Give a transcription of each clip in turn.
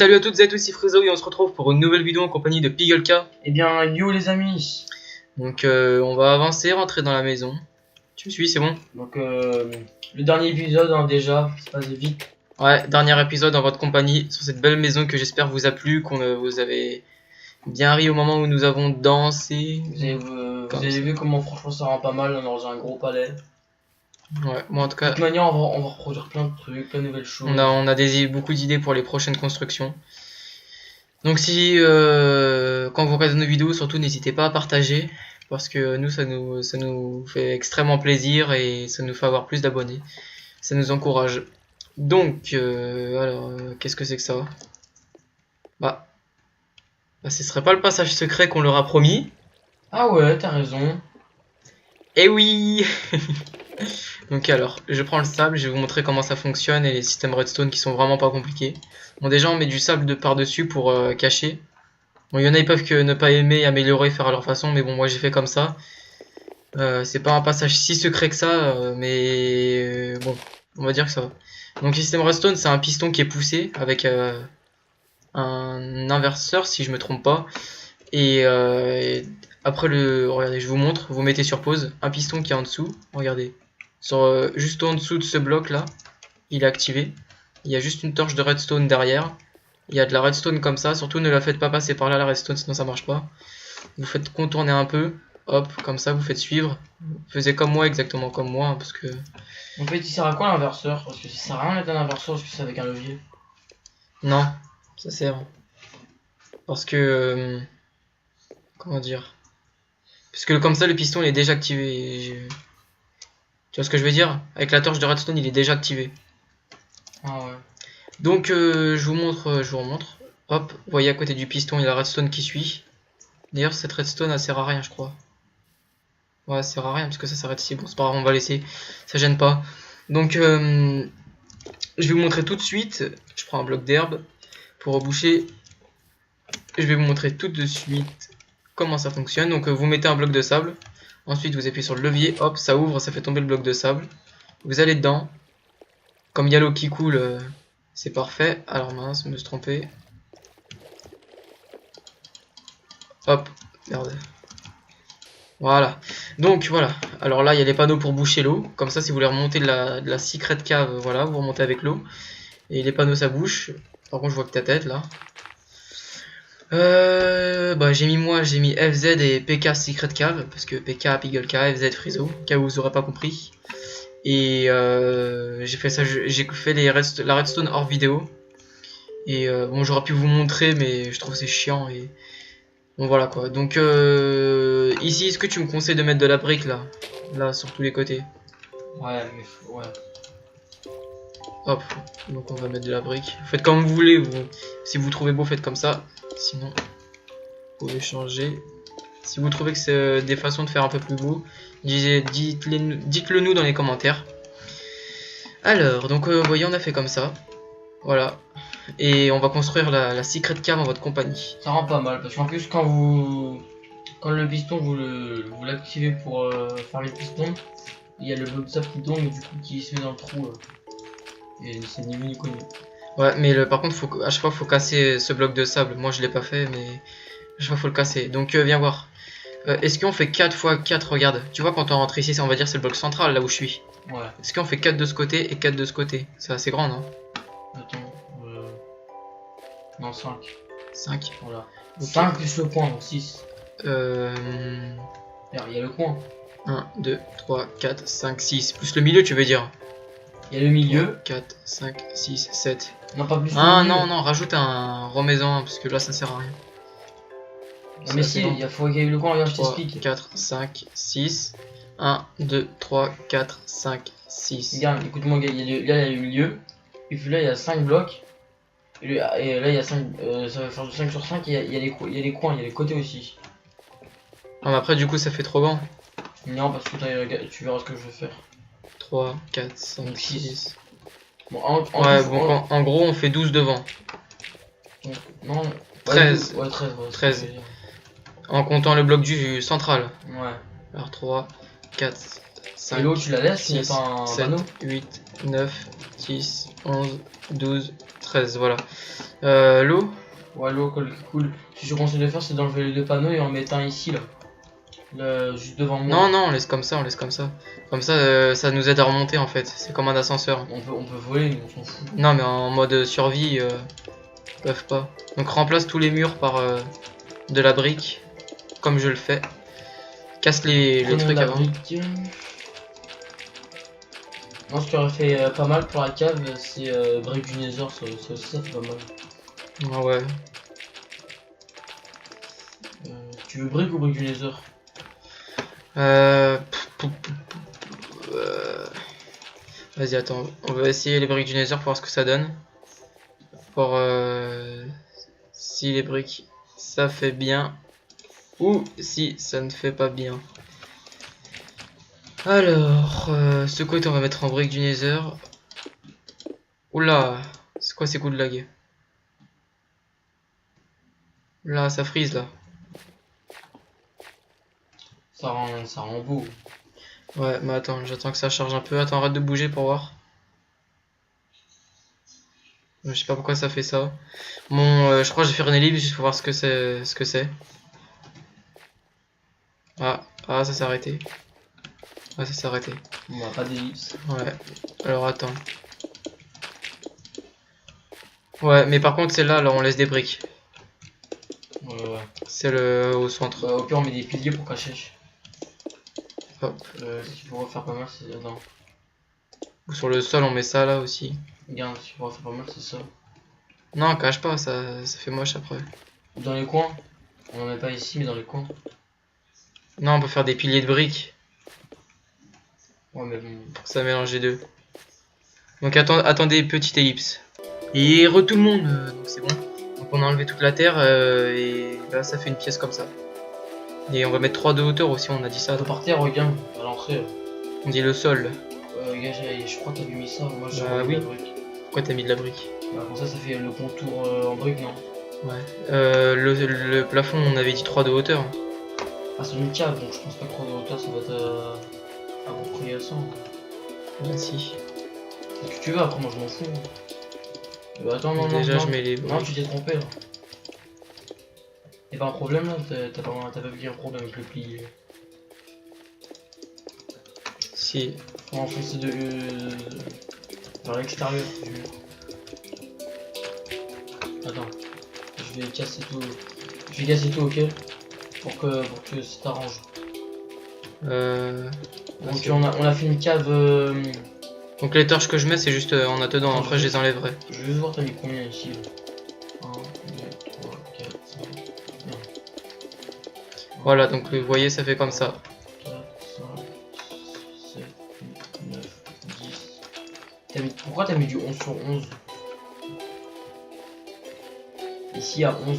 salut à toutes et à tous, c'est Frizo et on se retrouve pour une nouvelle vidéo en compagnie de Pigelka. Eh bien, yo les amis. Donc on va avancer, rentrer dans la maison. Tu me suis, c'est bon? Donc le dernier épisode hein, déjà, c'est passé vite. Ouais, dernier épisode en votre compagnie sur cette belle maison que j'espère vous a plu, vous avez bien ri au moment où nous avons dansé. Vous avez vu comment franchement ça rend pas mal, on est dans un gros palais. Ouais, moi en tout De cas, toute manière on va reproduire plein de trucs, plein de nouvelles choses. on a beaucoup d'idées pour les prochaines constructions. Donc si quand vous regardez nos vidéos, surtout n'hésitez pas à partager. Parce que nous ça nous fait extrêmement plaisir et ça nous fait avoir plus d'abonnés. Ça nous encourage. Donc, qu'est-ce que c'est que ça? Bah, ce serait pas le passage secret qu'on leur a promis. Ah ouais, t'as raison. Eh oui. Donc alors, je prends le sable, je vais vous montrer comment ça fonctionne et les systèmes redstone qui sont vraiment pas compliqués. Bon, déjà on met du sable de par-dessus pour cacher. Bon, il y en a ils peuvent que ne pas aimer, améliorer, faire à leur façon, mais bon, moi j'ai fait comme ça. C'est pas un passage si secret que ça, mais bon, on va dire que ça va. Donc le système redstone, c'est un piston qui est poussé avec un inverseur, si je me trompe pas. Et après regardez, je vous montre, vous mettez sur pause, un piston qui est en dessous, regardez. Juste en dessous de ce bloc là, il est activé. Il y a juste une torche de redstone derrière. Il y a de la redstone comme ça, surtout ne la faites pas passer par là la redstone, sinon ça marche pas. Vous faites contourner un peu, hop, comme ça, vous faites suivre. Vous faites comme moi, exactement comme moi, hein, parce que... En fait, il sert à quoi l'inverseur? Parce que ça sert à rien d'être un inverseur, parce que c'est avec un levier. Non, ça sert. Parce que... comment dire? Parce que comme ça, le piston il est déjà activé. Tu vois ce que je veux dire? Avec la torche de redstone, il est déjà activé. Ah ouais. Donc, je vous remontre. Hop, vous voyez à côté du piston, il y a la redstone qui suit. D'ailleurs, cette redstone, elle sert à rien, je crois. Ouais, ça sert à rien parce que ça s'arrête ici. Bon, c'est pas grave, on va laisser. Ça gêne pas. Donc, je vais vous montrer tout de suite. Je prends un bloc d'herbe pour reboucher. Je vais vous montrer tout de suite comment ça fonctionne. Donc, vous mettez un bloc de sable. Ensuite, vous appuyez sur le levier. Hop, ça ouvre, ça fait tomber le bloc de sable. Vous allez dedans. Comme il y a l'eau qui coule, c'est parfait. Alors, mince, je me suis trompé. Hop, merde. Voilà, donc voilà, alors là il y a les panneaux pour boucher l'eau, comme ça si vous voulez remonter de la secret cave, voilà, vous remontez avec l'eau, et les panneaux ça bouche, par contre je vois que ta tête là. Bah j'ai mis FZ et PK secret cave, parce que PK, Pigelka, FZ, Frizo, cas où vous aurez pas compris. Et j'ai fait ça, j'ai fait la redstone hors vidéo, et bon j'aurais pu vous montrer mais je trouve c'est chiant et... Bon voilà quoi, donc ici est-ce que tu me conseilles de mettre de la brique là sur tous les côtés? Ouais, mais ouais. Hop, donc on va mettre de la brique. Faites comme vous voulez, si vous trouvez beau faites comme ça, sinon vous pouvez changer. Si vous trouvez que c'est des façons de faire un peu plus beau, dites-le nous dans les commentaires. Alors, donc vous voyez on a fait comme ça, voilà. Et on va construire la secret cave en votre compagnie. Ça rend pas mal, parce qu'en plus quand le piston vous l'activez pour faire les pistons, il y a le bloc de sable qui tombe et du coup qui se met dans le trou. Et c'est ni vu ni connu. Ouais, mais par contre, à chaque fois, faut casser ce bloc de sable. Moi, je l'ai pas fait, mais à chaque fois, faut le casser. Donc, viens voir. Est-ce qu'on fait 4 x 4? Regarde, tu vois, quand on rentre ici, on va dire c'est le bloc central, là où je suis. Ouais. Est-ce qu'on fait 4 de ce côté et 4 de ce côté? C'est assez grand, non? Attends, non, 5. 5. Voilà. Okay. 5 plus le coin, donc 6. Il y a le coin. 1, 2, 3, 4, 5, 6. Plus le milieu, tu veux dire? Il y a le milieu. 3, 4, 5, 6, 7. Non, pas plus. Ah non, non, rajoute un remets-en, parce que là, ça sert à rien. Ah, mais si, il faut qu'il y ait le coin, regarde, je 3, t'explique. 4, 5, 6. 1, 2, 3, 4, 5, 6. Regarde, écoute-moi, là, il y a le milieu. Et puis là, il y a 5 blocs. Et là, il y a 5. Ça va faire du 5 sur 5. Et il y a les coins, il y a les côtés aussi. Ah, mais après, du coup, ça fait trop grand. Non, parce que tu verras ce que je vais faire. 3, 4, 5, 6. Bon, en gros, on fait 12 devant. Non, 13. Ouais, 13. Ouais, 13. En comptant le bloc du central. Ouais. Alors 3, 4, 5. Et l'eau, tu la laisses, 6, pas un 7, panneau. 8, 9, 10, 11, 12, 13, voilà. L'eau. Ouais, l'eau cool. Ce que je conseille de faire, c'est d'enlever les deux panneaux et en mettre un ici, là. Juste devant moi. Non, non, on laisse comme ça, on laisse comme ça. Comme ça, ça nous aide à remonter en fait. C'est comme un ascenseur. On peut voler, mais on s'en fout. Non, mais en mode survie, ils peuvent pas. Donc remplace tous les murs par de la brique, comme je le fais. Casse les Prenons trucs la avant. brique. Moi, ce qui aurait fait pas mal pour la cave, c'est brique du Nether, ça aussi, ça fait pas mal. Ah ouais. Tu veux brique ou brique du Nether? Euh... Vas-y, attends. On va essayer les briques du Nether pour voir ce que ça donne. Pour si les briques ça fait bien ou si ça ne fait pas bien. Alors, ce côté on va mettre en briques du Nether. Oula, c'est quoi ces coups de lag? Là, ça freeze là. Ça rend beau. Ouais, mais attends, j'attends que ça charge un peu. Attends, arrête de bouger pour voir. Je sais pas pourquoi ça fait ça. Bon, je crois que je vais faire une ellipse juste pour voir ce que c'est. Ah, ça s'est arrêté. Ah, ça s'est arrêté. On va pas d'ellipse. Ouais. Alors attends. Ouais, mais par contre celle-là, alors on laisse des briques. Ouais. C'est le au centre. Bah, au pire, on met des piliers pour cacher. Hop. Ce qui pourrait faire pas mal, c'est. Non. Ou sur le sol, on met ça là aussi. Regarde, ce qui pourrait faire pas mal, c'est ça. Non, cache pas, ça fait moche après. Dans les coins. On en met pas ici, mais dans les coins. Non, on peut faire des piliers de briques. Ouais, mais bon. Pour que ça mélange les deux. Donc attendez, petite ellipse. Et tout le monde, donc c'est bon. Donc on a enlevé toute la terre et là ça fait une pièce comme ça. Et on va mettre 3 de hauteur aussi, on a dit ça. Par terre, regarde, à l'entrée. On dit le sol. Regarde, je crois que t'avais mis ça. Moi, j'ai Bah mis oui. la brique. Pourquoi t'as mis de la brique? Bah, comme ça fait le contour en brique, non? Ouais. Le plafond, on avait dit 3 de hauteur. Ah, c'est une cave, donc je pense pas que 3 de hauteur, ça va être approprié à ça. Ouais, si. C'est ce que tu veux, après, moi, je m'en fous. Attends, non, Déjà, non, je mets les non, briques. tu t'es trompé, là. Y'a pas un problème, là? T'as pas vu un problème avec le plié? Si. Faut enfoncer vers l'extérieur du mur. Attends, je vais casser tout. Je vais casser tout, ok? Pour que ça t'arrange. Donc on a fait une cave. Donc les torches que je mets, c'est juste en attendant. Après, je les enlèverai. Je vais juste voir, t'as mis combien ici? 1, 2, 3, 4, 5. Voilà, donc vous voyez, ça fait comme ça. 4, 5, 7, 8, 9, 10. Pourquoi t'as mis du 11 sur 11? Ici, il y a 11.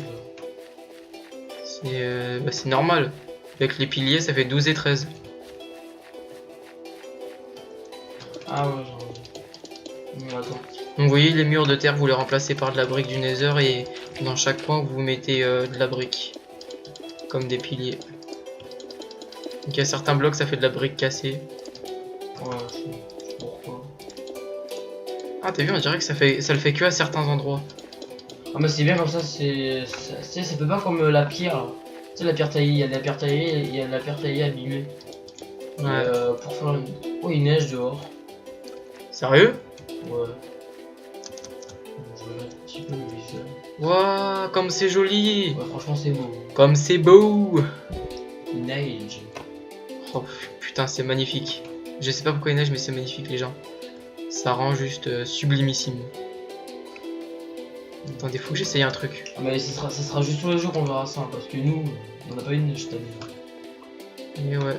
C'est normal. Avec les piliers, ça fait 12 et 13. Ah ouais, genre. Attends. Donc vous voyez, les murs de terre, vous les remplacez par de la brique du Nether et dans chaque coin, vous mettez de la brique. Comme des piliers. Donc il y a certains blocs, ça fait de la brique cassée. Ouais, je sais pourquoi. Ah, t'as vu, on dirait que ça le fait que à certains endroits. Ah, mais c'est bien comme ça, c'est peut pas comme la pierre. Tu sais, la pierre taillée, il y a de la pierre taillée et il y a de la pierre taillée abîmée. Ouais. Et, pour faire une. Oh, il neige dehors. Sérieux? Ouais. Je vais mettre un petit peu le visuel. Waouh, comme c'est joli! Ouais, franchement, c'est beau. Comme c'est beau! Il neige. Oh putain, c'est magnifique. Je sais pas pourquoi il neige, mais c'est magnifique, les gens. Ça rend juste sublimissime. Attendez, faut que j'essaye un truc. Ah, mais ça sera juste tous les jours qu'on verra ça, hein, parce que nous, on n'a pas eu de neige cette année. Et ouais.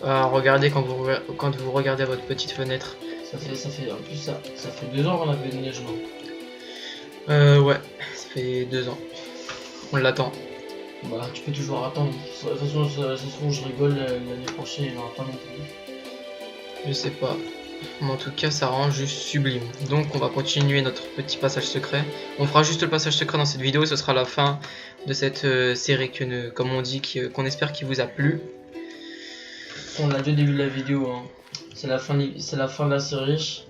Ah, regardez quand vous regardez à votre petite fenêtre. Ça fait, en plus, ça fait 2 ans qu'on a fait de neige, non? Ouais, ça fait 2 ans. On l'attend. Bah, tu peux toujours attendre. De toute façon, ça se trouve, je rigole, l'année prochaine, il n'y en aura pas non plus. Je sais pas. Mais en tout cas, ça rend juste sublime. Donc, on va continuer notre petit passage secret. On fera juste le passage secret dans cette vidéo et ce sera la fin de cette série comme on dit, qu'on espère qu'il vous a plu. On l'a dit au début de la vidéo, hein. C'est la fin de la série.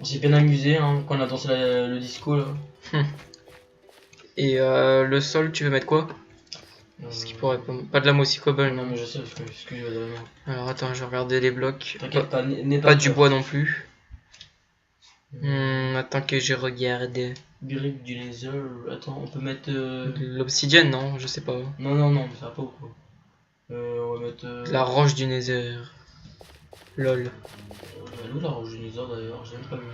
On s'est bien amusé hein, quand on a dansé le disco là. Et le sol, tu veux mettre quoi? Ce qui pourrait pas de la mossy cobble. Non mais je sais parce que je vais donner. Alors attends, je vais regarder les blocs. T'inquiète pas, n'aie Pas pas du peur. bois non plus. Attends que je regarde. Brique du laser. Attends, on peut mettre. L'obsidienne, non? Je sais pas. Non, ça va pas beaucoup. On va mettre. La roche du nether. Lol. Elle est où la roche du laser d'ailleurs? J'ai même pas vu.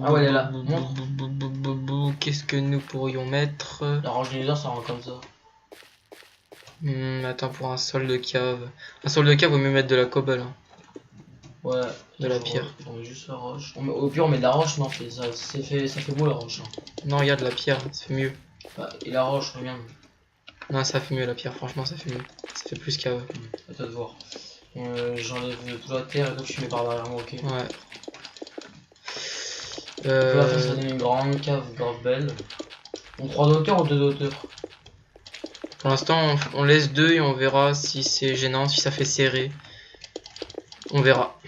Ah ouais, elle est là. Qu'est-ce que nous pourrions mettre? La roche du laser ça rend comme ça. Attends, pour un sol de cave. Un sol de cave, vaut mieux mettre de la cobble. Hein. Ouais. De la pierre. On met juste la roche. Au pire on met de la roche, non, ça fait beau la roche. Hein. Non, il y a de la pierre, ça fait mieux. Bah, et la roche, regarde. Non, ça fait mieux la pierre, franchement, ça fait mieux. Ça fait plus cave. À toi de voir. J'enlève toute la terre et toi tu mets par derrière moi, ok. Ouais. On va faire ça donne une grande cave grave belle. On 3 de hauteur ou 2 de hauteur? Pour l'instant, on laisse 2 et on verra si c'est gênant, si ça fait serré. On verra.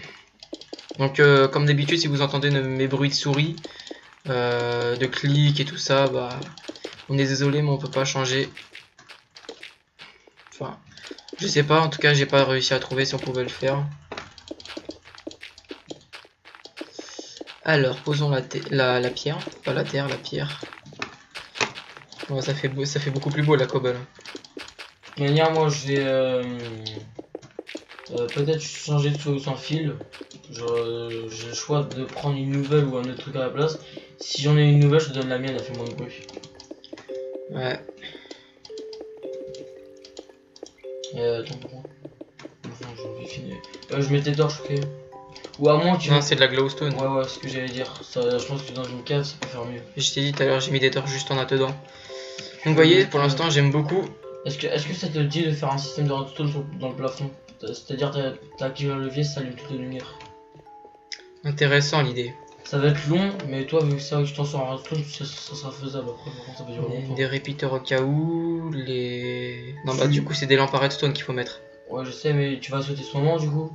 Donc, comme d'habitude, si vous entendez mes bruits de souris, de clics et tout ça, bah, on est désolé, mais on peut pas changer. Enfin, je sais pas, en tout cas, j'ai pas réussi à trouver si on pouvait le faire. Alors, posons la pierre, pas la terre, la pierre. Ouais, ça fait beaucoup plus beau la cobble. De manière, moi je vais peut-être changer de solution fil. J'ai le choix de prendre une nouvelle ou un autre truc à la place. Si j'en ai une nouvelle, je te donne la mienne, elle fait moins de bruit. Ouais. Attends, pourquoi? Enfin, je vais finir. Je mets tes torches, ok. Ou à moins que tu. Non, c'est de la glowstone. Ouais, ce que j'allais dire. Ça, je pense que dans une cave, ça peut faire mieux. Je t'ai dit tout à l'heure, j'ai mis des torches juste en attendant. Donc, vous voyez, pour l'instant, j'aime beaucoup. Est-ce que ça te dit de faire un système de redstone dans le plafond? C'est-à-dire, t'as activé un levier, ça allume toutes les lumières. Intéressant l'idée. Ça va être long, mais toi, vu que ça, tu t'en sors en redstone, ça sera faisable après. Par contre, ça va durer longtemps. Des repeaters au cas où, les. Non, bah, du coup, c'est des lampes à redstone qu'il faut mettre. Ouais, je sais, mais tu vas sauter ce moment du coup.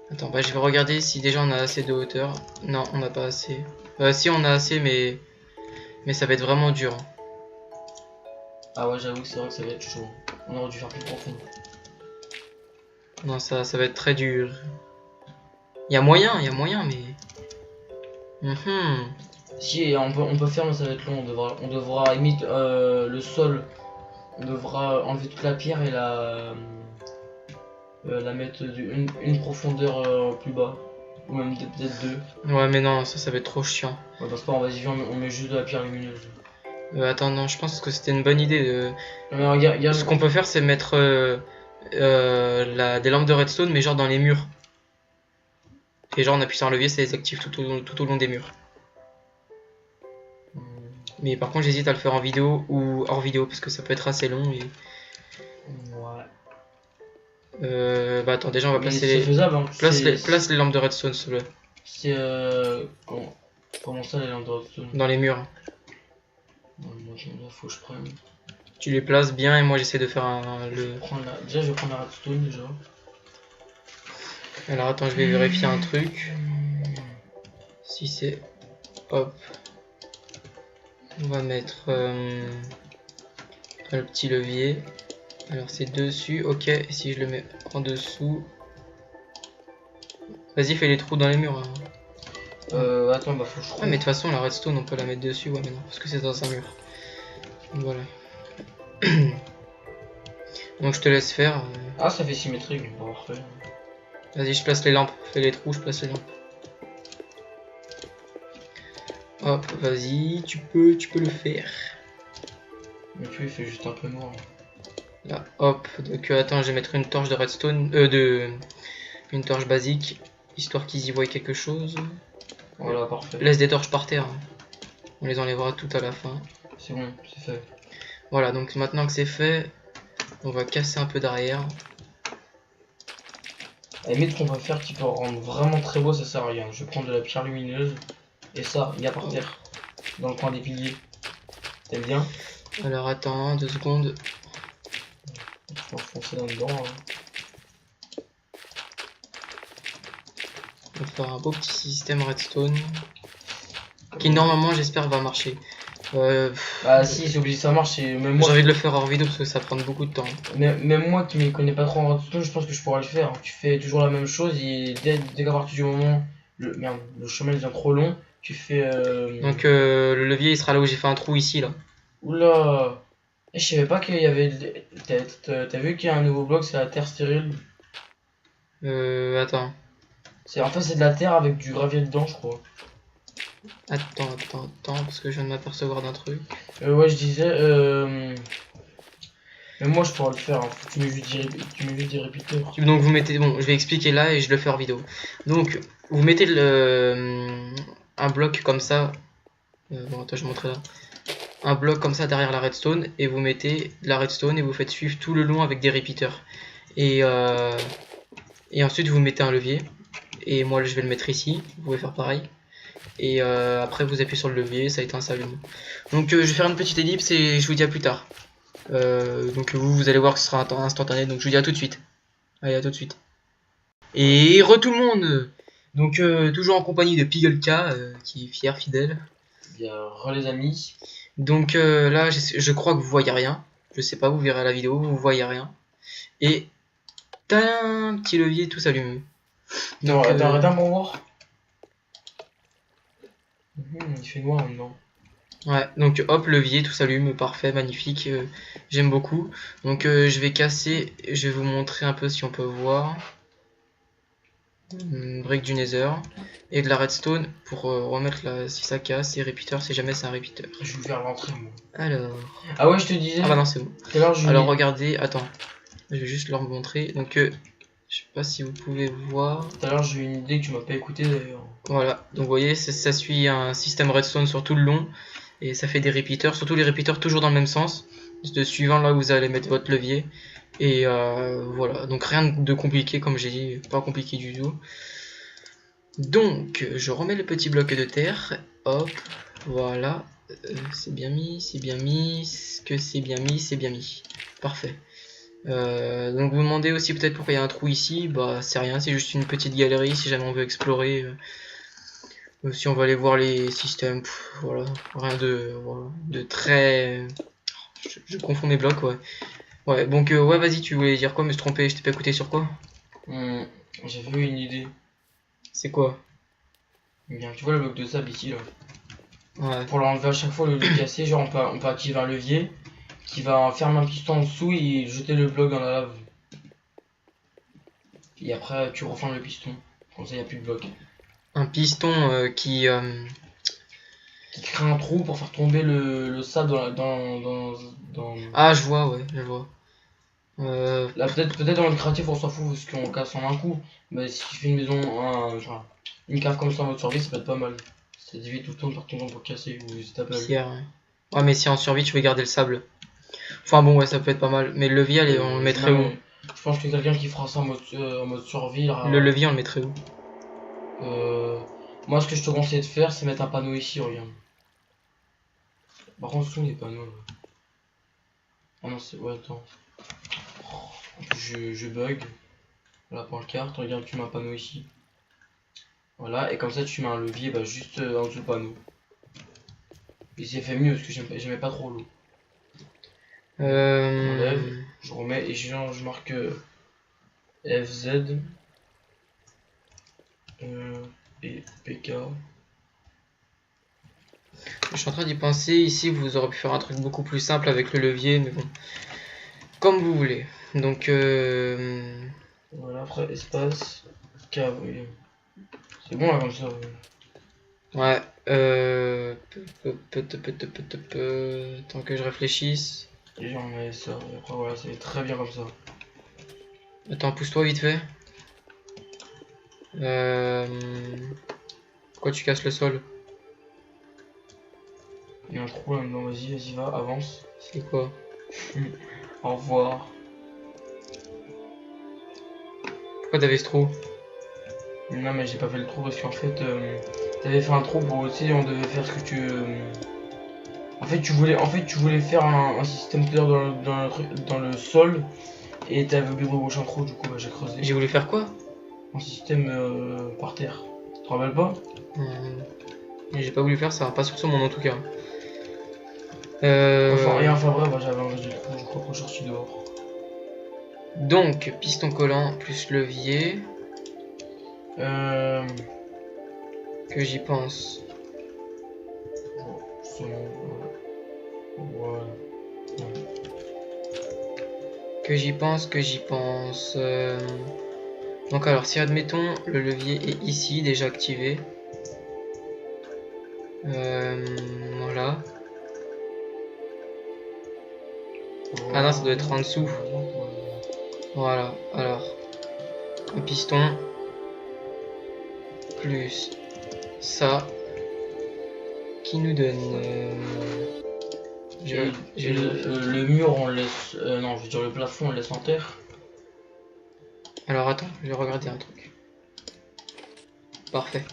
Attends, bah, je vais regarder si déjà on a assez de hauteur. Non, on n'a pas assez. Si, on a assez, mais ça va être vraiment dur. Hein. Ah ouais, j'avoue que c'est vrai que ça va être chaud. On aurait dû faire plus profond. Non, ça va être très dur. Il y a moyen, mais. Si, on peut faire, mais ça va être long. On devra limite le sol. On devra enlever toute la pierre et la mettre une profondeur plus bas. Ou même peut-être 2. Ouais, mais non, ça va être trop chiant. Ouais, parce que vas-y, on met juste de la pierre lumineuse. Attends, non, je pense que c'était une bonne idée. Non, mais regarde. Ce qu'on peut faire, c'est mettre des lampes de redstone, mais genre dans les murs. Et genre, on appuie sur un levier, ça les active tout au long des murs. Mais par contre, j'hésite à le faire en vidéo ou hors vidéo, parce que ça peut être assez long. Et... Ouais. Bah attends, déjà on va placer c'est faisable, hein. Place les lampes de redstone, s'il te plaît. C'est comment ça les lampes de redstone? Dans les murs. Moi, faut que je prenne. Tu les places bien et moi j'essaie de faire Déjà, je vais prendre la redstone déjà. Alors attends, je vais vérifier un truc. Si c'est... Hop. On va mettre le petit levier. Alors c'est dessus, ok. Et si je le mets en dessous... Vas-y, fais les trous dans les murs. Hein. Attends, bah faut que je trouve. Ah mais de toute façon la redstone on peut la mettre dessus, ouais mais non, parce que c'est dans un mur. Donc, voilà. Donc je te laisse faire. Ah, ça fait symétrique, bon, parfait. Vas-y, je place les lampes. Fais les trous, je place les lampes. Hop, vas-y, tu peux le faire. Mais tu fais juste un peu noir. Là, hop. Donc attends, je vais mettre une torche de redstone, une torche basique, histoire qu'ils y voient quelque chose. Voilà, parfait. Laisse des torches par terre. Hein. On les enlèvera tout à la fin. C'est bon, c'est fait. Voilà, donc maintenant que c'est fait, on va casser un peu derrière. À la limite, qu'on va faire qui peut rendre vraiment très beau, ça sert à rien. Je vais prendre de la pierre lumineuse et ça, il y a par terre, dans le coin des piliers. T'aimes bien? Alors attends, 2 secondes. Je vais enfoncer là-dedans. Hein. faire un beau petit système redstone qui normalement j'espère va marcher. Bah si, c'est obligé que ça marche. Et même J'ai moi, envie de le faire hors vidéo parce que ça prend beaucoup de temps. même moi qui m'y connais pas trop en redstone, je pense que je pourrais le faire. Tu fais toujours la même chose et dès qu'à partir du moment le chemin devient trop long, tu fais. Donc le levier il sera là où j'ai fait un trou ici là. Oula! Je savais pas qu'il y avait. T'as vu qu'il y a un nouveau bloc, c'est la terre stérile. Attends. En fait, c'est de la terre avec du gravier dedans, je crois. Attends, parce que je viens de m'apercevoir d'un truc. Ouais, je disais. Mais moi, je pourrais le faire. Hein. Faut que tu mets juste des répéteurs. Donc vous mettez, bon, je vais expliquer là et je le fais hors vidéo. Donc vous mettez un bloc comme ça. Bon, attends, je vais montrer là. Un bloc comme ça derrière la redstone et vous mettez de la redstone et vous faites suivre tout le long avec des repeaters. Et ensuite vous mettez un levier. Et moi je vais le mettre ici. Vous pouvez faire pareil. Et après vous appuyez sur le levier, ça éteint, ça allume. Donc je vais faire une petite ellipse et je vous dis à plus tard. Donc vous allez voir que ce sera instantané, donc je vous dis à tout de suite. Allez, à tout de suite. Et tout le monde. Donc toujours en compagnie de Pigelka, qui est fier, fidèle. Bien, les amis. Donc là, je crois que vous voyez rien. Je sais pas, vous verrez la vidéo, vous voyez rien. Et t'as un petit levier, tout s'allume. Donc, arrête un pour voir. Il fait noir maintenant. Ouais, donc hop, levier, tout s'allume, parfait, magnifique, j'aime beaucoup. Donc je vais casser, je vais vous montrer un peu si on peut voir. Brique du Nether et de la redstone pour remettre là si ça casse et repeater si jamais c'est un repeater. Je vais faire l'entrée moi. Alors. Ah ouais, je te disais. Ah bah non, c'est bon. Alors regardez, attends, je vais juste leur montrer. Donc je sais pas si vous pouvez voir. Tout à l'heure j'ai eu une idée que tu m'as pas écouté d'ailleurs. Voilà, donc vous voyez, ça suit un système redstone sur tout le long et ça fait des repeaters, surtout les repeaters toujours dans le même sens, suivant là où vous allez mettre votre levier. Et voilà, donc rien de compliqué comme j'ai dit, pas compliqué du tout. Donc je remets le petit bloc de terre, hop, voilà, c'est bien mis, c'est bien mis, c'est bien mis, parfait. Donc vous demandez aussi peut-être pourquoi il y a un trou ici, bah c'est rien, c'est juste une petite galerie si jamais on veut explorer, si on veut aller voir les systèmes, voilà, rien de très... Je confonds mes blocs, ouais. Ouais, donc ouais, vas-y, tu voulais dire quoi? Me tromper, je t'ai pas écouté sur quoi? J'ai vu une idée. C'est quoi? Bien, tu vois le bloc de sable ici là. Ouais. Pour l'enlever à chaque fois, le casser, genre on peut activer un levier qui va fermer un piston en dessous et jeter le bloc dans la lave. Et après tu refermes le piston. Comme ça il n'y a plus de bloc. Un piston qui crée un trou pour faire tomber le sable dans... Ah, je vois, ouais, je vois. Là peut-être dans le créatif on s'en fout parce qu'on casse en un coup. Mais si tu fais une maison, genre une cave comme ça en mode survie, ça peut être pas mal. Ça évite tout le temps de faire tomber pour casser ou si t'appelles. Pierre, ouais. Ouais, mais si en survie tu veux garder le sable. Enfin bon, ouais, ça peut être pas mal. Mais le levier, allez, on le mettrait où? Je pense que quelqu'un qui fera ça en mode survie. Là, le levier, on le mettrait où? Moi, ce que je te conseille de faire, c'est mettre un panneau ici, regarde. Par contre, ce sont les panneaux. Là. Ah non, c'est. Ouais, attends. Je bug. Voilà pour le carte, regarde, tu mets un panneau ici. Voilà, et comme ça, tu mets un levier bah, juste en dessous du panneau. Et c'est fait mieux parce que j'aimais pas trop l'eau. J'enlève, je remets et je marque FZ et PK. Je suis en train d'y penser. Ici, vous aurez pu faire un truc beaucoup plus simple avec le levier, mais bon. Comme vous voulez. Donc, voilà, après espace, K, oui. C'est bon là comme ça. Ouais. Tant que je réfléchisse. Et j'en mets ça, et après voilà, c'est très bien comme ça. Attends, pousse-toi vite fait. Pourquoi tu casses le sol? Il y a un trou là-dedans, vas-y, va, avance. C'est quoi? Au revoir. Pourquoi t'avais ce trou? Non mais j'ai pas fait le trou parce qu'en fait t'avais fait un trou pour aussi on devait faire ce que tu en fait tu voulais faire un système clair dans le sol et t'avais oublié de reboucher un trou, du coup bah, j'ai creusé. J'ai voulu faire quoi? Un système par terre. te rappelles pas? J'ai pas voulu faire ça, pas sur ce monde en tout cas. Enfin bref, moi, j'avais un résultat, je crois qu'on est sorti dehors. Donc, piston collant plus levier, que j'y pense. C'est bon, voilà. Que j'y pense. Donc alors, si admettons le levier est ici, déjà activé. Voilà. Ah non, ça doit être en dessous. Voilà, alors. Un piston. Plus ça. Qui nous donne... le mur, on laisse... non, je veux dire le plafond, on laisse en terre. Alors attends, je vais regarder un truc. Parfait.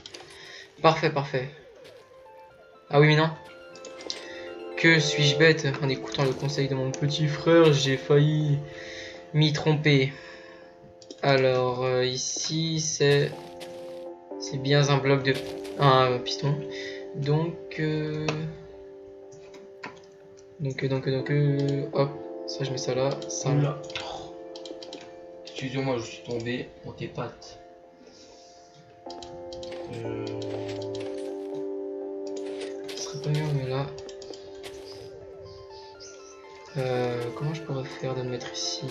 Parfait. Ah oui mais non. Que suis-je bête? En écoutant le conseil de mon petit frère, j'ai failli m'y tromper. Alors ici c'est bien un bloc de... un piston. Donc hop, ça je mets ça là, ça là. Excusez-moi, je suis tombé pour tes pattes. Ce serait pas mieux mais là. Comment je pourrais faire de me mettre ici?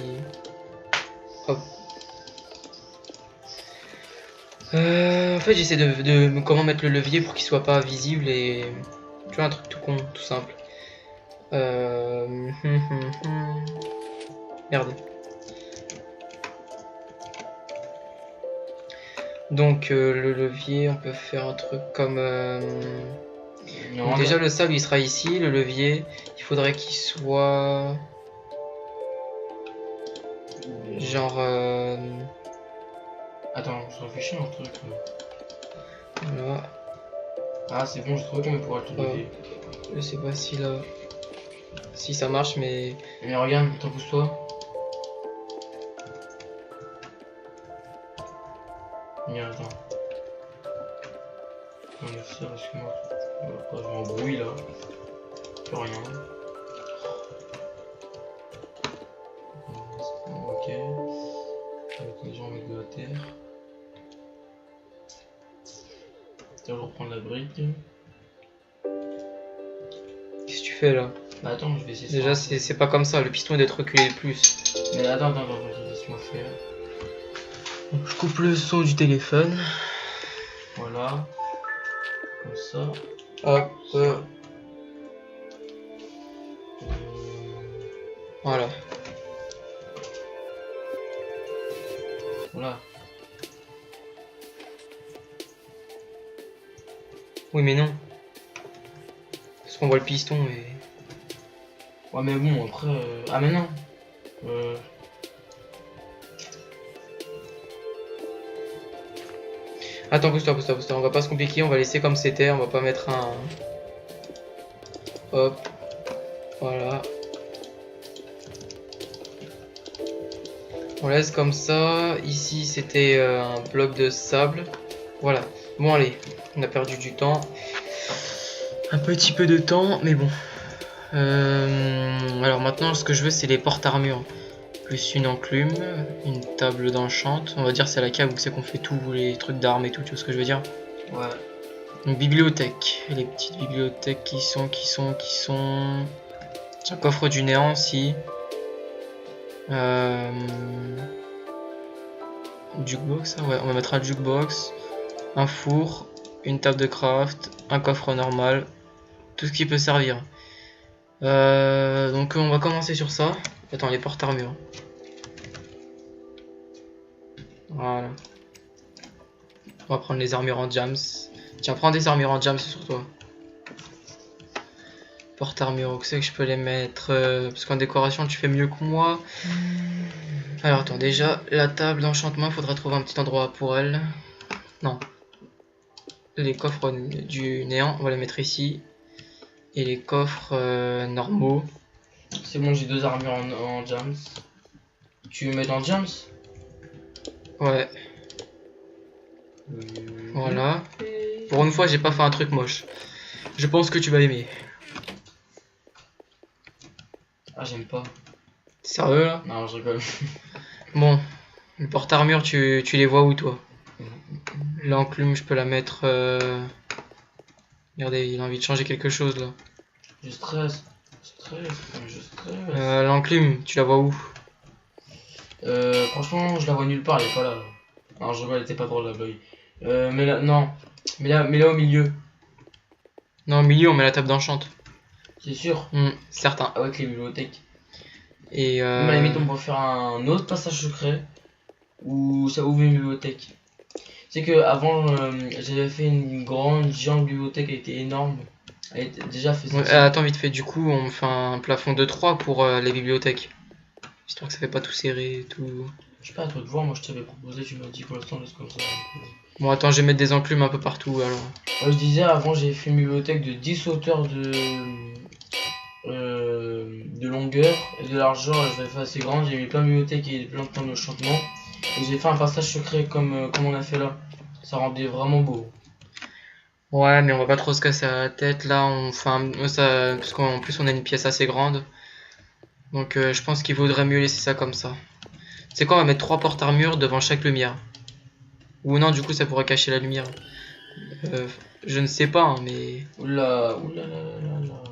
Hop. En fait j'essaie de comment mettre le levier pour qu'il soit pas visible et... Tu vois un truc tout con, tout simple. Merde. Donc le levier, on peut faire un truc comme... Donc, déjà le sable il sera ici, le levier, il faudrait qu'il soit... Genre... Attends, je réfléchis à un truc. Voilà. Ah c'est bon, j'ai trouvé qu'on pourra le levier. Je sais pas si là... Si ça marche mais... Mais regarde, t'en pousse-toi. Mais attends. Non mais ça, parce que moi... je m'embrouille là. Plus rien. Ok. Avec les gens avec de la terre. Je vais reprendre la brique. Qu'est-ce que tu fais là? Bah attends, je vais essayer. Déjà c'est pas comme ça, le piston doit être reculé plus. Mais attends, laisse-moi faire. Donc, je coupe le son du téléphone. Voilà. Comme ça. Hop. Voilà. Voilà. Oui mais non. Parce qu'on voit le piston et... Ouais mais bon après... Ah mais non. Attends, pousse-toi, on va pas se compliquer, on va laisser comme c'était, on va pas mettre un... Hop. Voilà. On laisse comme ça. Ici c'était un bloc de sable. Voilà. Bon allez, on a perdu du temps. Un petit peu de temps, mais bon. Alors maintenant ce que je veux c'est les portes-armures. Plus une enclume, une table d'enchant. On va dire c'est la cave où c'est qu'on fait tous les trucs d'armes et tout, tu vois ce que je veux dire? Ouais. Une bibliothèque. Les petites bibliothèques qui sont... Un coffre du néant aussi. Jukebox, ouais, on va mettre un jukebox, un four, une table de craft, un coffre normal, tout ce qui peut servir. Donc on va commencer sur ça. Attends, les portes-armures. Voilà. On va prendre les armures en jams. Tiens, prends des armures en jams sur toi. Porte-armure, où c'est que je peux les mettre parce qu'en décoration tu fais mieux que moi. Alors attends, déjà la table d'enchantement, il faudra trouver un petit endroit pour elle. Non. Les coffres du néant, on va les mettre ici. Et les coffres normaux. C'est bon, j'ai 2 armures en jams. Tu veux mettre en jams? Ouais. Voilà. Pour une fois, j'ai pas fait un truc moche. Je pense que tu vas aimer. Ah, j'aime pas. Sérieux là? Non, je rigole. Bon, le porte-armure, tu les vois où toi? L'enclume, je peux la mettre. Regardez, il a envie de changer quelque chose là. Je stresse. Je stresse. L'enclume, tu la vois où? Franchement, je la vois nulle part, elle est pas là. Non, je rigole, elle était pas drôle la blague. Mais là, non. Mais là au milieu. Non, au milieu, on met la table d'enchante. C'est sûr. Certain. Avec les bibliothèques. Et Même à la limite, on peut faire un autre passage secret où ça ouvre une bibliothèque. C'est que avant, j'avais fait une grande, géante bibliothèque, elle était énorme. Elle était déjà fait ouais, attends, vite fait, du coup, on fait un plafond de 3 pour les bibliothèques. Histoire que ça fait pas tout serré et tout. Je sais pas, à toi de voir, moi je t'avais proposé, tu m'as dit pour l'instant, laisse comme ça. Bon, attends, je vais mettre des enclumes un peu partout alors. Moi je disais, avant, j'avais fait une bibliothèque de 10 hauteurs de longueur et de largeur, je l'avais fait assez grande, j'ai mis plein de bibliothèques et plein de points de chantement. Et j'ai fait un passage secret comme on a fait là. Ça rendait vraiment beau. Ouais, mais on va pas trop se casser la tête là. On fait ça, parce qu'en plus on a une pièce assez grande. Donc je pense qu'il vaudrait mieux laisser ça comme ça. C'est quoi, on va mettre 3 porte-armures devant chaque lumière. Ou non, du coup ça pourrait cacher la lumière. Je ne sais pas, hein, mais... Oula, oula, là, là, là.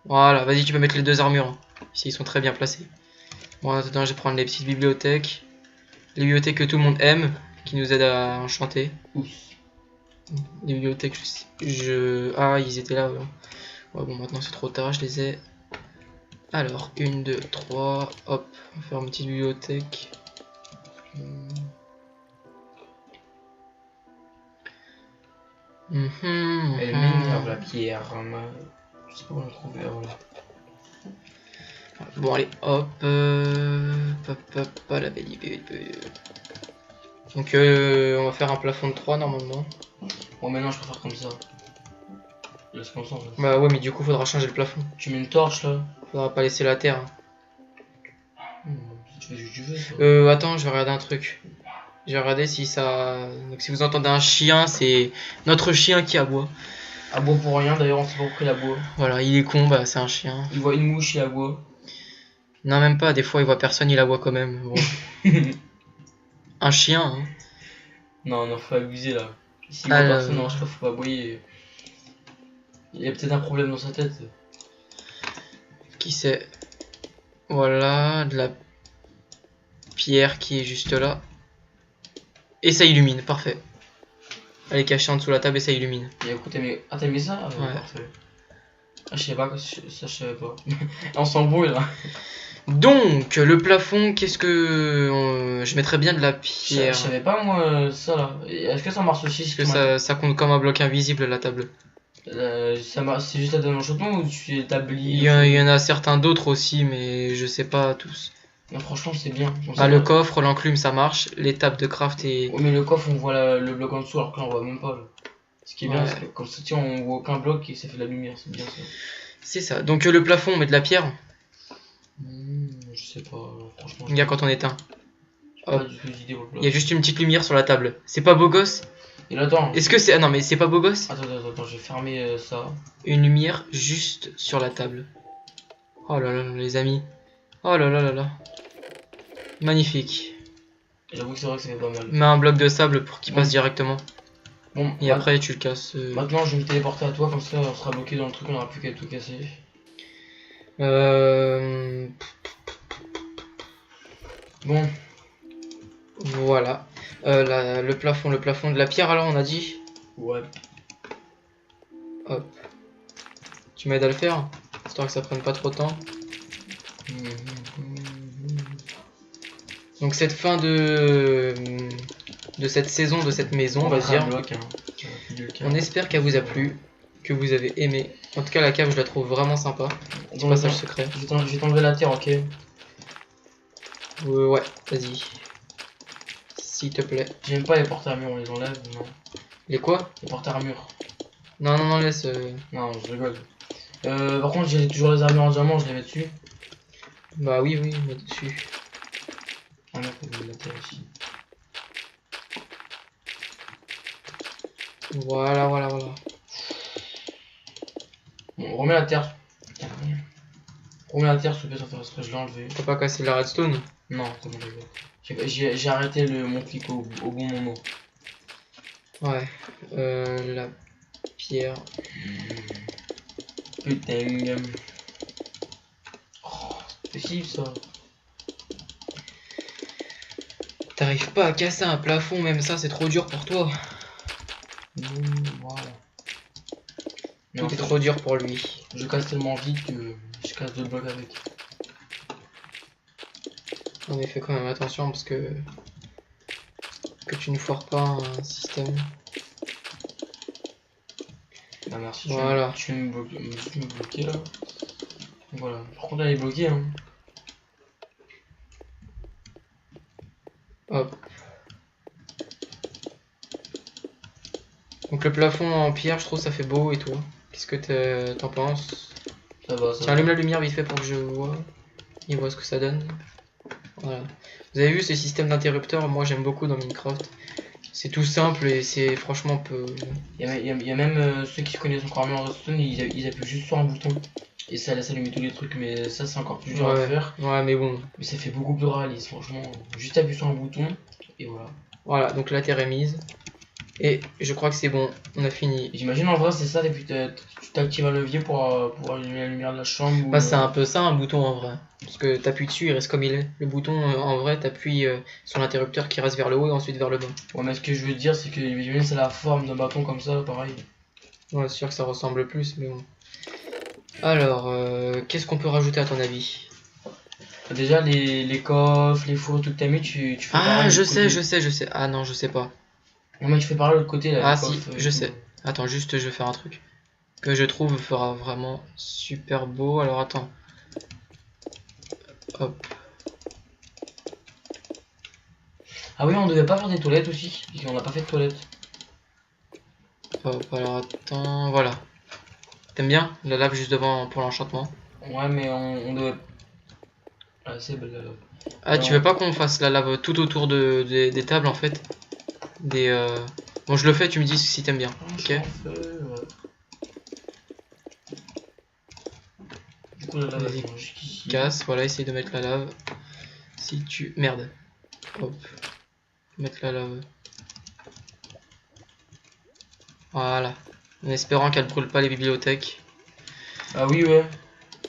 Voilà, vas-y, tu peux mettre les 2 armures. Ici, ils sont très bien placés. Bon, en attendant, je vais prendre les petites bibliothèques. Les bibliothèques que tout le monde aime, qui nous aident à enchanter. Oups. Les bibliothèques, Ah, ils étaient là, ouais. Ouais, bon, maintenant c'est trop tard, je les ai. Alors, 1, 2, 3, hop, on va faire une petite bibliothèque. Elle m'énerve la pierre. Je sais pas où la trouver. Voilà. Bon, allez, hop, la belle. Donc, on va faire un plafond de 3 normalement. Bon, maintenant je préfère comme ça. Laisse comme ça. Bah, ouais, mais du coup, faudra changer le plafond. Tu mets une torche là. Faudra pas laisser la terre. Tu fais ce que tu veux. Ça. Attends, je vais regarder un truc. Je vais regarder si ça. Donc, si vous entendez un chien, c'est notre chien qui aboie. Aboie pour rien, d'ailleurs, on sait pas pourquoi il aboie. Voilà, il est con, bah, c'est un chien. Il voit une mouche, il aboie. Non, même pas, des fois, il voit personne, il aboie quand même. Bon. Un chien, hein. Non, non, faut abuser là. S'il voit personne, non, je crois qu'il faut pas aboyer. Il y a peut-être un problème dans sa tête. Qui c'est? Voilà, de la pierre qui est juste là. Et ça illumine, parfait. Elle est cachée en dessous de la table et ça illumine. Et écoute, ah t'as aimé ça? Ouais. Parfait. Ah, je savais pas, ça je savais pas. On s'embrouille là. Donc, le plafond, qu'est-ce que... je mettrais bien de la pierre. Je savais pas moi ça là. Est-ce que ça marche aussi? Est-ce que ça compte comme un bloc invisible la table? C'est juste la donne enchantement ou tu établis? Il y en a certains d'autres aussi, mais je sais pas tous. Non, franchement, c'est bien. Bah, le coffre, l'enclume, ça marche. Les tables de craft et... Oui, mais le coffre, on voit le bloc en dessous alors que là, on voit même pas. Là. Ce qui est bien, c'est que comme ça, tiens, on voit aucun bloc et ça fait de la lumière. C'est bien ça. C'est ça. Donc, le plafond, on met de la pierre. Je sais pas, franchement. Regarde quand on éteint. Pas du tout d'idée pour le bloc. Il y a juste une petite lumière sur la table. C'est pas beau gosse? Et là, attends. Est-ce que c'est... Ah non, mais c'est pas beau gosse? Attends, j'ai fermé ça. Une lumière juste sur la table. Oh là là, les amis. Oh là là là là. Magnifique. J'avoue que c'est vrai que ça fait pas mal. Mets un bloc de sable pour qu'il passe directement. Bon, et après tu le casses. Maintenant je vais me téléporter à toi, comme ça on sera bloqué dans le truc, on aura plus qu'à tout casser. Bon. Voilà. Le plafond de la pierre alors on a dit. Ouais. Hop. Tu m'aides à le faire, histoire que ça prenne pas trop de temps. Donc cette fin de cette saison, de cette maison, on va dire. On espère qu'elle vous a plu, que vous avez aimé. En tout cas la cave je la trouve vraiment sympa. Petit passage secret. Je vais t'enlever la terre, ok? Ouais, vas-y. S'il te plaît. J'aime pas les porte-armures, on les enlève, non? Les quoi? Les porte-armures. Non, laisse. Non, je rigole. Par contre, j'ai toujours les armures en diamant, je les mets dessus. Bah oui, mets dessus. Ah non, faut mettre la terre aussi. Voilà, voilà, voilà. Bon, on remet la terre. Putain, merde. Remets la terre, s'il te plaît, sans faire exprès, je l'ai enlevé. T'as pas cassé la redstone? Non, c'est bon, d'accord. J'ai arrêté mon clic au bon moment. Ouais. La pierre. Putain. Oh, c'est possible ça. T'arrives pas à casser un plafond, même ça, c'est trop dur pour toi. Voilà. Tout est trop dur pour lui. Je casse tellement vite que je casse 2 blocs avec. Non mais fais quand même attention parce que tu ne foires pas un système. Bah merci, Voilà. tu veux me bloquer là. Voilà. Par contre elle est bloquée hein. Hop. Donc le plafond en pierre, je trouve ça fait beau et tout. Qu'est-ce que t'en penses? Ça va, ça Tiens, va. allume la lumière vite fait pour que je vois. Et voit ce que ça donne. Voilà. Vous avez vu ce système d'interrupteur? Moi j'aime beaucoup dans Minecraft. C'est tout simple et c'est franchement peu. Il y a même ceux qui se connaissent encore mieux en redstone, ils appuient juste sur un bouton. Et ça laisse allumer tous les trucs, mais ça c'est encore plus dur à faire. Ouais, mais bon. Mais ça fait beaucoup plus réaliste, franchement. Juste appuyer sur un bouton, et voilà. Voilà, donc la terre est mise. Et je crois que c'est bon, on a fini. J'imagine en vrai c'est ça, et puis tu t'actives un levier pour allumer la lumière de la chambre. Bah, c'est un peu ça un bouton en vrai. Parce que t'appuies dessus, il reste comme il est. Le bouton en vrai, t'appuies sur l'interrupteur qui reste vers le haut et ensuite vers le bas. Ouais, mais ce que je veux dire, c'est que j'imagine c'est la forme d'un bâton comme ça, pareil. Ouais, c'est sûr que ça ressemble plus, mais bon. Alors, qu'est-ce qu'on peut rajouter à ton avis? Déjà, les coffres, les fours, tout que t'as mis, tu fais pareil. Ah, je sais. Ah non, je sais pas. Non, mais tu fais pareil de l'autre côté là. Ah les si, coffres, je sais. Attends, juste je vais faire un truc. Que je trouve fera vraiment super beau. Alors attends. Hop. Ah oui, on devait pas faire des toilettes aussi. On n'a pas fait de toilettes. Hop, alors attends. Voilà. T'aimes bien la lave juste devant pour l'enchantement? Ouais, mais on devait. Ah, c'est belle la lave. Ah, tu veux pas qu'on fasse la lave tout autour des tables en fait? Bon, je le fais, tu me dis si t'aimes bien. Ok. Du coup, la lave Vas-y. elle jusqu'ici. Casse, voilà, essaye de mettre la lave. Si tu. Merde. Hop. Mettre la lave. Voilà. En espérant qu'elle brûle pas les bibliothèques. Ah oui, ouais.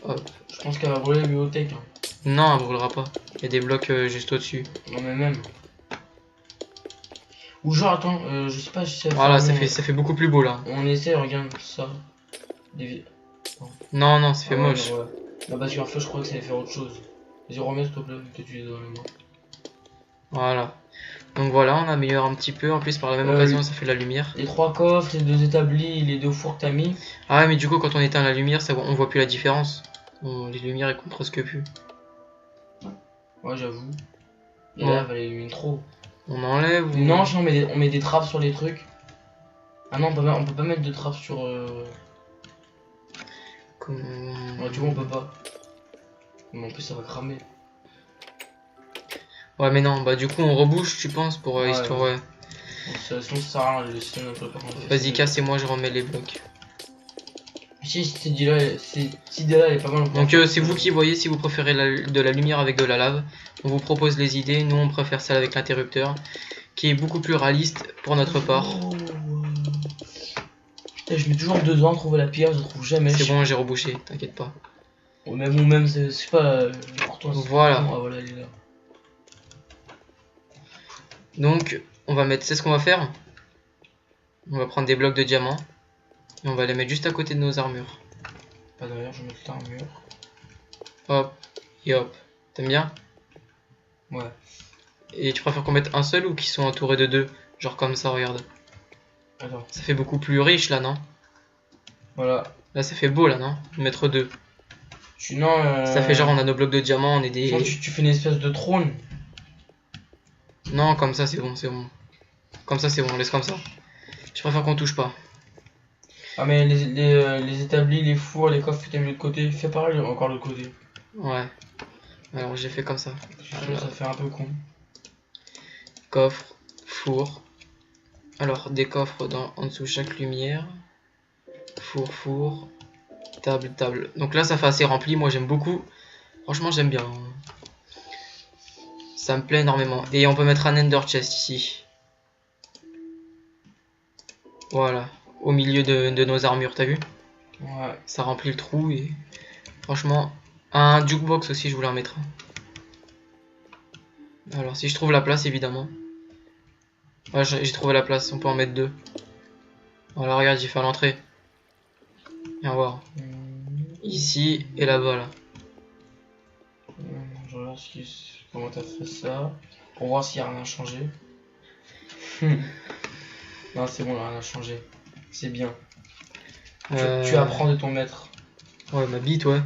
Hop. Je pense qu'elle va brûler la bibliothèque. Hein. Non, elle brûlera pas. Il y a des blocs juste au-dessus. Non, mais même. Ou genre, attends, je sais pas si ça Voilà, ça fait beaucoup plus beau là. On essaie, regarde ça. Non, non, ça fait moche. Non, ouais. Non, parce qu'en fait, je crois que ça allait faire autre chose. Vas-y, remets s'il te plaît, que tu es dans les mains. Voilà. Donc voilà, on améliore un petit peu. En plus, par la même occasion, ça fait de la lumière. Les 3 coffres, les 2 établis, les 2 fours que t'as mis. Ah ouais, mais du coup, quand on éteint la lumière, on voit plus la différence. Les lumières, elles comptent presque plus. Ouais, j'avoue. Et Ouais. là, elle illumine trop. On enlève ou... Non, on met des trappes sur les trucs. Ah non, on peut pas mettre de trappes sur... Comment... Ouais, tu vois, on peut pas. Mais en plus, ça va cramer. Ouais, mais non, bah du coup, on rebouche, tu penses, pour Ouais, histoire, ouais. ouais. Sinon, ça sert à rien, le système un peu par contre. Vas-y, casse et moi, je remets les blocs. Si cette idée-là, elle est pas mal. Donc, c'est vous qui voyez si vous préférez de la lumière avec de la lave. On vous propose les idées. Nous, on préfère celle avec l'interrupteur, qui est beaucoup plus réaliste pour notre part. Putain, je mets toujours 2 ans à trouver la pierre, je la trouve jamais. C'est bon, j'ai rebouché, t'inquiète pas. Ou même, c'est pas pour toi. Voilà. Ah, voilà, elle est là. Donc, on va mettre, c'est ce qu'on va faire. On va prendre des blocs de diamants et on va les mettre juste à côté de nos armures. Pas derrière, je vais mettre l'armure. Hop et hop. T'aimes bien? Ouais. Et tu préfères qu'on mette un seul ou qu'ils sont entourés de 2? Genre comme ça, regarde. Attends. Ça fait beaucoup plus riche là, non? Voilà. Là, ça fait beau là, non? Mettre 2. Ça fait genre on a nos blocs de diamants, on est des... Tu fais une espèce de trône. Non, comme ça c'est bon, c'est bon. Comme ça c'est bon, on laisse comme ça. Je préfère qu'on touche pas. Ah mais les établis, les fours, les coffres que t'as mis de l'autre côté, fais pareil encore de l'autre côté. Ouais. Alors j'ai fait comme ça. Sinon ça fait un peu con. Coffre, four. Alors, des coffres en dessous chaque lumière. Four, four. Table, table. Donc là, ça fait assez rempli. Moi, j'aime beaucoup. Franchement, j'aime bien. Ça me plaît énormément. Et on peut mettre un Ender Chest ici. Voilà. Au milieu de nos armures, t'as vu? Ouais. Ça remplit le trou et... Franchement... Un jukebox aussi, je voulais en mettre un. Alors, si je trouve la place, évidemment. Ouais, j'ai trouvé la place. On peut en mettre deux. Voilà, regarde, j'ai fait à l'entrée. Viens voir. Ici et là-bas, là. Je regarde comment t'as fait ça. Pour voir s'il y a rien à changer. Non, c'est bon, il n'y a rien à changer. C'est bien. Tu apprends de ton maître. Ouais, ma bite, ouais.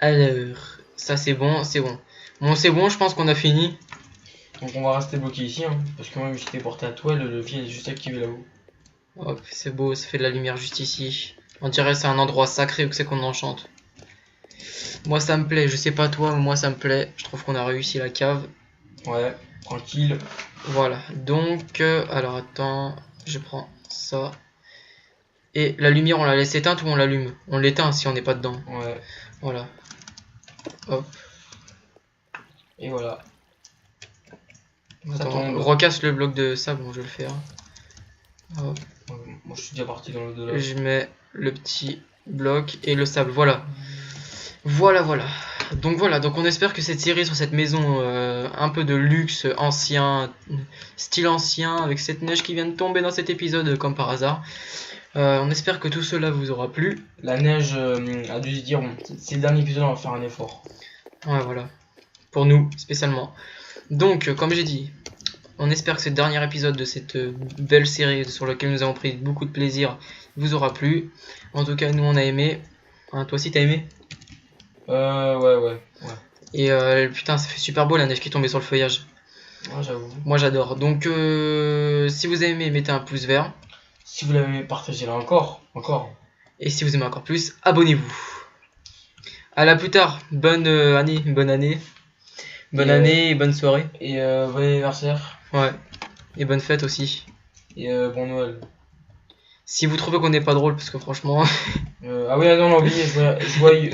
Alors, ça c'est bon, c'est bon. Bon, c'est bon, je pense qu'on a fini. Donc on va rester bloqué ici, hein, parce que moi je t'ai porté à toi, le levier est juste activé là-haut. Hop, c'est beau, ça fait de la lumière juste ici. On dirait que c'est un endroit sacré où c'est qu'on enchante. Moi ça me plaît, je sais pas toi, mais moi ça me plaît. Je trouve qu'on a réussi la cave. Ouais, tranquille. Voilà, donc, alors attends, je prends ça. Et la lumière, on la laisse éteinte ou on l'allume? On l'éteint si on n'est pas dedans. Ouais. Voilà. Hop. Et voilà. Attends, recasse le bloc de sable, bon, je vais le faire. Hop. Moi je suis déjà parti dans le delà. Je mets le petit bloc et le sable, voilà. Voilà, voilà. Donc voilà, donc on espère que cette série sur cette maison un peu de luxe ancien, style ancien, avec cette neige qui vient de tomber dans cet épisode comme par hasard. On espère que tout cela vous aura plu. La neige a dû se dire, bon, c'est le dernier épisode, on va faire un effort. Ouais, voilà. Pour nous, spécialement. Donc, comme j'ai dit, on espère que ce dernier épisode de cette belle série sur laquelle nous avons pris beaucoup de plaisir vous aura plu. En tout cas, nous on a aimé. Hein, toi aussi t'as aimé? Ouais. Et putain, ça fait super beau la neige qui est tombée sur le feuillage. Ouais, j'avoue. Moi j'adore. Donc, si vous avez aimé, mettez un pouce vert. Si vous l'avez aimé, partagez-la encore. Et si vous aimez encore plus, abonnez-vous. À la plus tard. Bonne année. Bonne année et bonne soirée. Et bon anniversaire. Ouais. Et bonne fête aussi. Et bon Noël. Si vous trouvez qu'on n'est pas drôle, parce que franchement... ah oui, non, on a oublié, joyeux,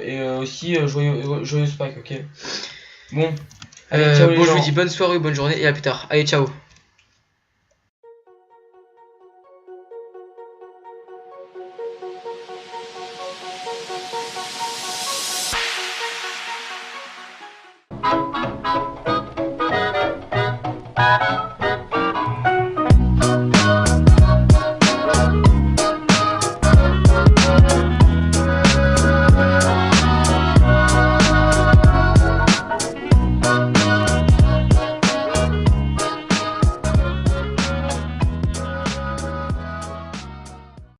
et aussi joyeux Spike, ok. Bon, allez, ciao les bon, je gens. vous dis bonne soirée, bonne journée et à plus tard. Allez, ciao. Thank you.